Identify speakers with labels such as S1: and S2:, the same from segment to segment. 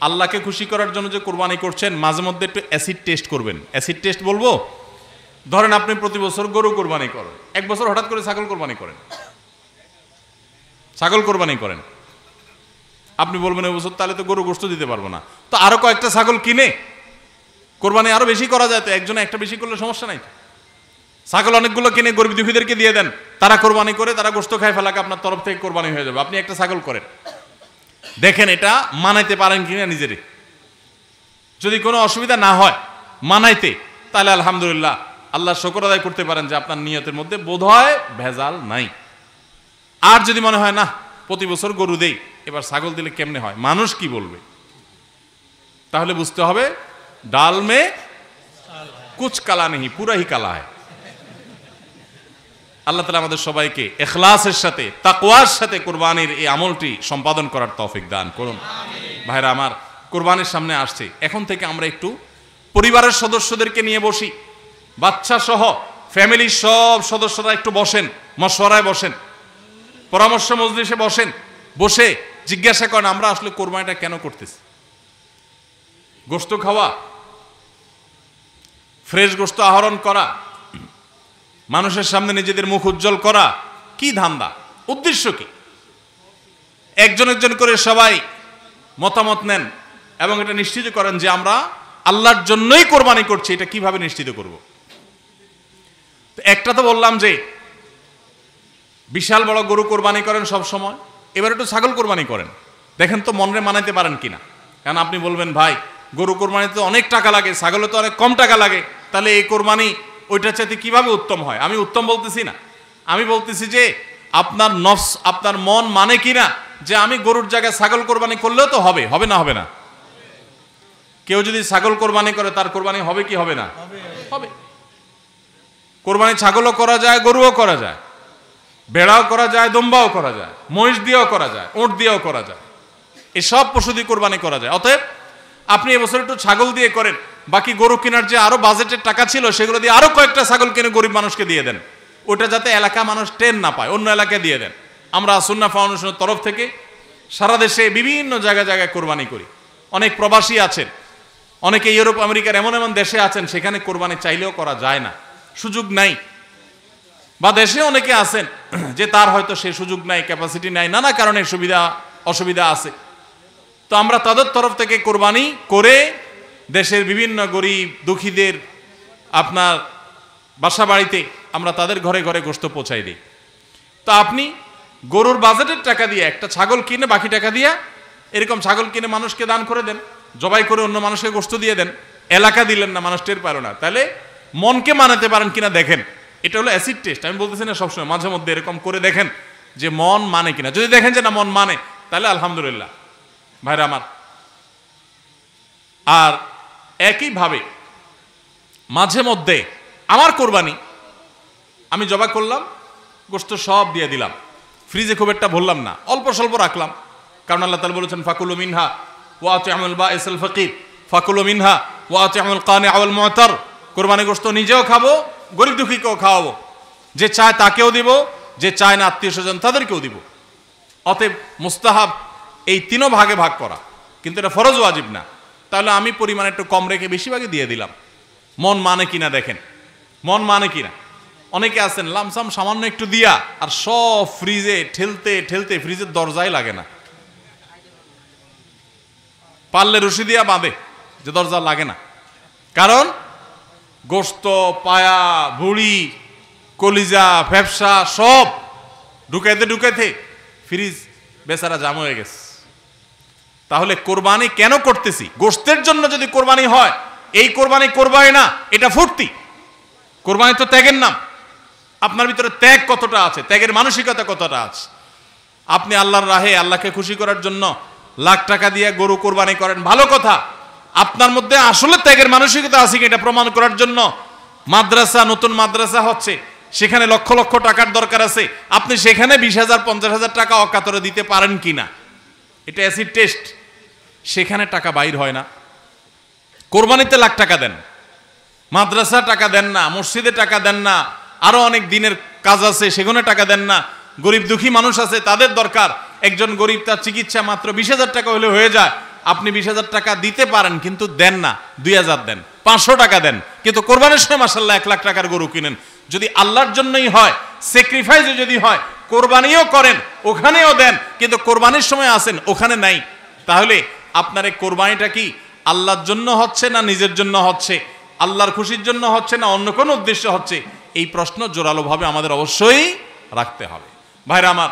S1: আল্লাহকে খুশি করার জন্য যে কোরবানি করছেন, মাঝে মধ্যে একটু অ্যাসিড টেস্ট করবেন। অ্যাসিড টেস্ট বলবো, ধরেন আপনি প্রতি বছর গরু কোরবানি করেন, এক বছর হঠাৎ করে ছাগল কোরবানি করেন, ছাগল কোরবানি করেন, আপনি বলবেন ওই বছর তাহলে তো গরু গোশত দিতে পারবো না, তো আরো কয়েকটা ছাগল কিনে কোরবানি আরো বেশি করা যায়, তো একজনে একটা বেশি করলে সমস্যা নাই। ছাগল অনেকগুলো কিনে গরিব দুঃখীদেরকে দিয়ে দেন, তারা কোরবানি করে, তারা গোশত খায় ফেলাকে আপনার তরফ থেকে কোরবানি হয়ে যাবে। আপনি একটা ছাগল করেন, দেখেন এটা মানাইতে পারেন কিনা নিজেরে। যদি কোনো অসুবিধা না হয় মানাইতে, তাহলে আলহামদুলিল্লাহ আল্লাহ শুকর আদায় করতে পারেন যে আপনার নিয়তের মধ্যে বোধহয় ভেজাল নাই। আর যদি মনে হয় না প্রতি বছর গরু দেই, এবার ছাগল দিলে কেমনে হয়, মানুষ কি বলবে, তাহলে বুঝতে হবে ডাল মে কুচ কালা নেই, পুরা হি কালা হয়। আল্লাহ তাআলা আমাদের সবাইকে ইখলাসের সাথে তাকওয়ার সাথে কুরবানির এই আমলটি সম্পাদন করার তৌফিক দান করুন। ভাইরা আমার, কুরবানির সামনে আসছে, এখন থেকে আমরা একটু পরিবারের সদস্যদেরকে নিয়ে বসি, বাচ্চা সহ ফ্যামিলির সব সদস্যরা একটু বসেন, মশওয়ারায় বসেন, পরামর্শ মজলিসে বসেন, বসে জিজ্ঞাসা করেন আমরা আসলে কোরবানিটা কেন করতেছি। গোশত খাওয়া, ফ্রেশ গোশত আহরণ করা, মানুষের সামনে নিজেদের মুখ উজ্জ্বল করা, কি ধান্দা, উদ্দেশ্য কি? একজন একজন করে সবাই মতামত নেন এবং এটা নিশ্চিত করেন যে আমরা আল্লাহর জন্যই কোরবানি করছি। এটা কিভাবে নিশ্চিত করব? একটা তো বললাম যে বিশাল বড় গরু কোরবানি করেন সব সময়, এবার একটু ছাগল কোরবানি করেন, দেখেন তো মনে মানাইতে পারেন কিনা। কারণ আপনি বলবেন ভাই গরু কোরবানিতে অনেক টাকা লাগে, ছাগলে তো অনেক কম টাকা লাগে, তাহলে এই কোরবানি ওইটা চাইতে কিভাবে উত্তম হয়? আমি উত্তম বলতেছি না, আমি বলতেছি যে আপনার নফস, আপনার মন মানে কিনা যে আমি গরুর জায়গায় ছাগল কোরবানি করলেও তো হবে, হবে না হবে না? কেউ যদি ছাগল কোরবানি করে তার কোরবানি হবে কি হবে না? হবে। কোরবানি ছাগলও করা যায়, গরুও করা যায়, বেড়াও করা যায়, দম্বাও করা যায়, মহিষ দিয়েও করা যায়, উট দিয়েও করা যায়, এসব পশু দিয়ে কোরবানি করা যায়। অতএব আপনি এবছর একটু ছাগল দিয়ে করেন, বাকি গরু কেনার যে আরো বাজেটের টাকা ছিল সেগুলো দিয়ে আরো কয়েকটা ছাগল কিনে গরিব মানুষকে দিয়ে দেন, ওটা যাতে এলাকা মানুষ টেন না পায়, অন্য এলাকায় দিয়ে দেন। আমরা সুন্নাহ ফাউন্ডেশনের তরফ থেকে সারা দেশে বিভিন্ন জায়গায় জায়গায় কোরবানি করি। অনেক প্রবাসী আছেন, অনেকে ইউরোপ আমেরিকার এমন এমন দেশে আছেন সেখানে কোরবানি চাইলেও করা যায় না, সুযোগ নাই, বা দেশে অনেকে আছেন যে তার হয়তো সে সুযোগ নাই, ক্যাপাসিটি নাই, নানা কারণে সুবিধা অসুবিধা আছে। তো আমরা তাদের তরফ থেকে কোরবানি করে দেশের বিভিন্ন গরিব দুঃখীদের আপনার বাসা বাড়িতে আমরা তাদের ঘরে ঘরে গোশত পৌঁছাই দিই। তো আপনি গরুর বাজেটের টাকা দিয়ে একটা ছাগল কিনে বাকি টাকা দিয়ে এরকম ছাগল কিনে মানুষকে দান করে দেন, জবাই করে অন্য মানুষকে গোশত দিয়ে দেন, এলাকা দিলেন না, মানুষ টের পারো না, তাহলে মনকে মানাতে পারেন কিনা দেখেন। এটা হলো অ্যাসিড টেস্ট, আমি বলতেছি না সবসময়, মাঝে মধ্যে এরকম করে দেখেন যে মন মানে কিনা। যদি দেখেন যে না মন মানে, তাহলে আলহামদুলিল্লাহ ভাইরা আমার। আর একইভাবে মাঝে মধ্যে আমার কোরবানি আমি জবাই করলাম, গোশত সব দিয়ে দিলাম, ফ্রিজে খুব একটা ভরলাম না, অল্প স্বল্প রাখলাম, কারণ আল্লাহ তাআলা বলেছেন ফাকুলু মিনহা ওয়া আতি'মুল বাঈসাল ফাকির, ফাকুলু মিনহা ওয়া আতি'মুল কানি' ওয়াল মু'তার। কোরবানি গোশত নিজেও খাবো, গরিব দুঃখীকেও খাওয়াবো, যে চায় তাকেও দিব, যে চায় না আত্মীয় স্বজন তাদেরকেও দিব। অতএব মুস্তাহাব এই তিনও ভাগে ভাগ করা, কিন্তু এটা ফরজ ওয়াজিব না। তাহলে আমি পরিমাণ একটু কম রেখে বেশিরভাগই দিয়ে দিলাম, মন মানে কিনা দেখেন, মন মানে কিনা। অনেকে আছেন লামসাম সামান্য একটু দিয়া আর সব ফ্রিজে ঠেলতে ঠেলতে ফ্রিজের দরজাই লাগে না, পারলে রশি দিয়া বাঁধে যে দরজা লাগে না, কারণ গোশত পায়া ভুড়ি কলিজা ফ্যাপসা সব ঢুকাইতে ঢুকাইতে ফ্রিজ বেচারা জাম হয়ে গেছে। তাহলে কোরবানি কেন করতেছি? গোশতের জন্য যদি কোরবানি হয়, এই কোরবানি করবাই না, এটা ফুর্তি। কোরবানি তো ত্যাগের নাম। আপনার ভিতরে ত্যাগ কতটা আছে, ত্যাগের মানসিকতা কতটা আছে। আপনি আল্লাহর রাহে আল্লাহকে খুশি করার জন্য লাখ টাকা দিয়ে গরু কোরবানি করেন, ভালো কথা। আপনার মধ্যে আসলে ত্যাগের মানসিকতা আছে কি এটা প্রমাণ করার জন্য মাদ্রাসা, নতুন মাদ্রাসা হচ্ছে, সেখানে লক্ষ লক্ষ টাকার দরকার আছে, আপনি সেখানে 20,000 50,000 টাকা অকাতরে দিতে পারেন কিনা, এটা অ্যাসিড টেস্ট। সেখানে টাকা বাইর হয় না। কোরবানিতে লাখ টাকা দেন, মাদ্রাসা টাকা দেন না, মসজিদে টাকা দেন না, আরো অনেক দিনের কাজ আছে সেখানে টাকা দেন না। গরিব দুঃখী মানুষ আছে, তাদের দরকার, একজন গরিব তার চিকিৎসা মাত্র 20,000 টাকা হলে হয়ে যায়, আপনি 20,000 টাকা দিতে পারেন কিন্তু দেন না, 2,000 দেন, 500 টাকা দেন, কিন্তু কোরবানির সময় মাশাআল্লাহ 1 লাখ টাকার গরু কিনেন। যদি আল্লাহর জন্যই হয়, স্যাক্রিফাইস যদি হয়, কোরবানিও করেন, ওখানেও দেন, কিন্তু কোরবানির সময় আসেন ওখানে নাই, তাহলে আপনার এই কোরবানিটা কি আল্লাহর জন্য হচ্ছে না নিজের জন্য হচ্ছে, আল্লাহর খুশির জন্য হচ্ছে না অন্য কোনো উদ্দেশ্য হচ্ছে? এই প্রশ্ন জোরালোভাবে আমাদের অবশ্যই রাখতে হবে। ভাইরা আমার,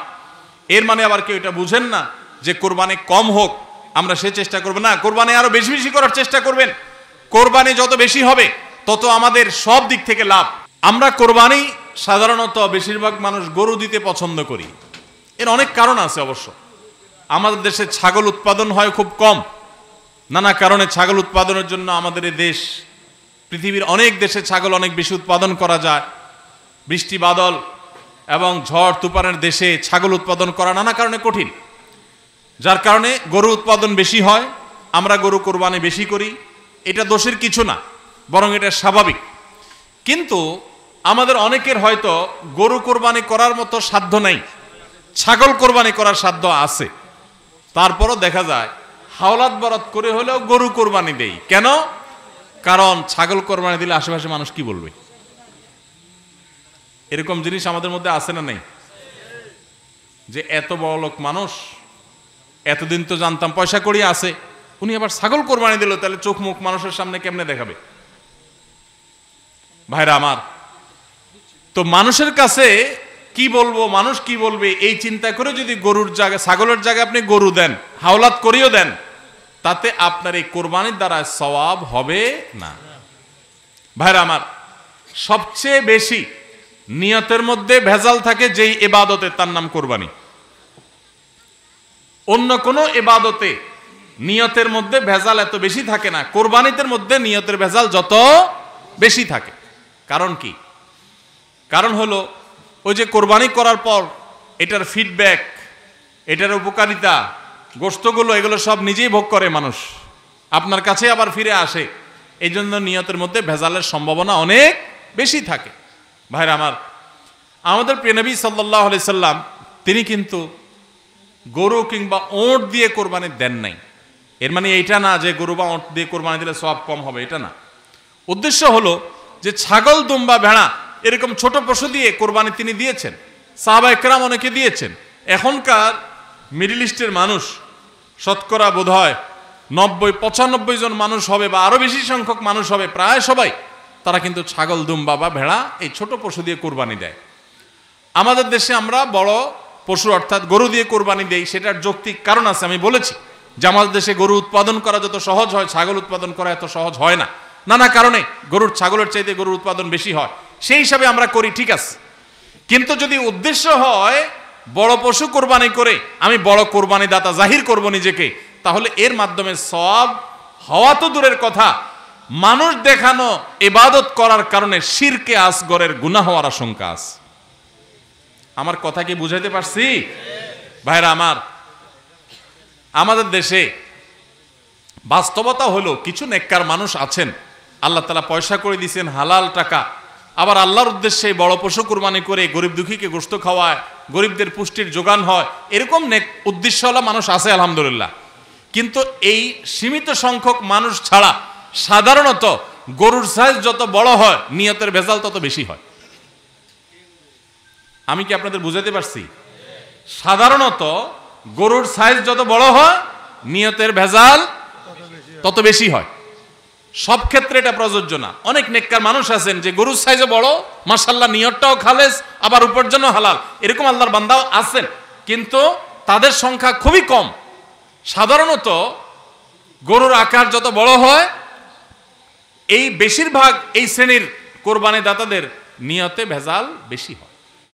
S1: এর মানে আবার কেউ এটা বুঝেন না যে কোরবানি কম হোক আমরা সে চেষ্টা করব না, কোরবানি আরো বেশি বেশি করার চেষ্টা করবেন। কোরবানি যত বেশি হবে তত আমাদের সব দিক থেকে লাভ। আমরা কোরবানি সাধারণত বেশিরভাগ মানুষ গরু দিতে পছন্দ করি। এর অনেক কারণ আছে অবশ্য। আমাদের দেশে ছাগল উৎপাদন হয় খুব কম, নানা কারণে ছাগল উৎপাদনের জন্য আমাদের এই দেশ, পৃথিবীর অনেক দেশে ছাগল অনেক বেশি উৎপাদন করা যায়। বৃষ্টি বাদল এবং ঝড় তুফানের দেশে ছাগল উৎপাদন করা নানা কারণে কঠিন, যার কারণে গরু উৎপাদন বেশি হয়, আমরা গরু কোরবানি বেশি করি। এটা দোষের কিছু না, বরং এটা স্বাভাবিক। কিন্তু আমাদের অনেকের হয়তো গরু কোরবানি করার মতো সাধ্য নাই, ছাগল কোরবানি করার সাধ্য আছে, তারপরও দেখা যায় হাওলাত বরাত করে হলেও গরু কোরবানি দেই। কেন? কারণ ছাগল কোরবানি দিলে আশেপাশে মানুষ কি বলবে? এরকম জিনিস আমাদের মধ্যে আছে না নেই? যে এত বড় লোক মানুষ, এতদিন তো জানতাম পয়সা করি আছে, উনি আবার ছাগল কোরবানি দিল, তাহলে চোখ মুখ মানুষের সামনে কেমনে দেখাবে? ভাইরা আমার, তো মানুষের কাছে কি বলবো, মানুষ কি বলবে, এই চিন্তা করে যদি গরুর জায়গায় ছাগলের জায়গায় আপনি গরু দেন, হাওলাত করিও দেন, তাতে আপনার এই কোরবানির দ্বারা সওয়াব হবে না। ভাইরা আমার, সবচেয়ে বেশি নিয়তের মধ্যে ভেজাল থাকে যেই ইবাদতে, তার নাম কোরবানি। অন্য কোনো ইবাদতে নিয়তের মধ্যে ভেজাল এত বেশি থাকে না, কোরবানিদের মধ্যে নিয়তের ভেজাল যত বেশি থাকে। কারণ কি? কারণ হলো ওই যে কোরবানি করার পর এটার ফিডব্যাক, এটার উপকারিতা, গোশতগুলো, এগুলো সব নিজেই ভোগ করে মানুষ, আপনার কাছে আবার ফিরে আসে। এই জন্য নিয়তের মধ্যে ভেজালের সম্ভাবনা অনেক বেশি থাকে। ভাইরা আমার, আমাদের প্রিয় নবী সাল্লাল্লাহু আলাইহি সাল্লাম তিনি কিন্তু গরু কিংবা ওঁট দিয়ে কোরবানি দেন নাই। এর মানে এইটা না যে গরু বা ওঁট দিয়ে কোরবানি দিলে সওয়াব কম হবে, এটা না। উদ্দেশ্য হলো যে ছাগল, দুম্বা, ভেড়া এরকম ছোট পশু দিয়ে কোরবানি তিনি দিয়েছেন, সাহাবা একরাম অনেকে দিয়েছেন। এখনকার মিডল ইস্টের মানুষ শতকরা বোধহয় 90-95 জন মানুষ হবে বা আরো বেশি সংখ্যক মানুষ হবে, প্রায় সবাই, তারা কিন্তু ছাগল, দুম্বা বা ভেড়া এই ছোট পশু দিয়ে কোরবানি দেয়। আমাদের দেশে আমরা বড় পশু অর্থাৎ গরু দিয়ে কোরবানি দেই, সেটার যৌক্তিক কারণ আছে। আমি বলেছি যে আমাদের দেশে গরু উৎপাদন করা যত সহজ হয়, ছাগল উৎপাদন করা এত সহজ হয় না, নানা কারণে গরুর ছাগলের চাইতে গরুর উৎপাদন বেশি হয়, সেই হিসাবে আমরা করি, ঠিক আছে। কিন্তু যদি উদ্দেশ্য হয় বড় পশু কোরবানি করে আমি বড় কোরবানি দাতা জাহির করব নিজেকে, তাহলে এর মাধ্যমে সওয়াব হওয়া তো দূরের কথা, মানুষ দেখানো ইবাদত করার কারণে শিরকে আসগরের গুনাহ হওয়ার আশঙ্কা আছে। আমার কথা কি বুঝাইতে পারছি? ভাইরা আমার, আমাদের দেশে বাস্তবতা হলো কিছু নেককার মানুষ আছেন, আল্লাহ তাআলা পয়সা করে দিয়েছেন, হালাল টাকা, আবার আল্লাহর উদ্দেশ্যে বড় পশু কুরবানি করে গরিব দুঃখীকে গোশত খাওয়ায়, গরিবদের পুষ্টির যোগান হয়, এরকম নেক উদ্দেশ্যওয়ালা মানুষ আছে আলহামদুলিল্লাহ। কিন্তু এই সীমিত সংখ্যক মানুষ ছাড়া সাধারণত গরুর সাইজ যত বড় হয় নিয়তের ভেজাল তত বেশি হয়। আমি কি আপনাদের বুঝাতে পারছি? সাধারণত গরুর সাইজ যত বড় হয় নিয়তের ভেজাল তত বেশি হয়। সব ক্ষেত্রে এটা প্রযোজ্য না। অনেক নেককার মানুষ আছেন যে গরুর সাইজে বড়, মাশাআল্লাহ নিয়তটাও খালেস, আবার উপার্জনও হালাল, এরকম আল্লাহর বান্দাও আছেন, কিন্তু তাদের সংখ্যা খুবই কম। সাধারণত গরুর আকার যত বড় হয় এই বেশিরভাগ এই শ্রেণীর কোরবানি দাতাদের নিয়তে ভেজাল বেশি হয়।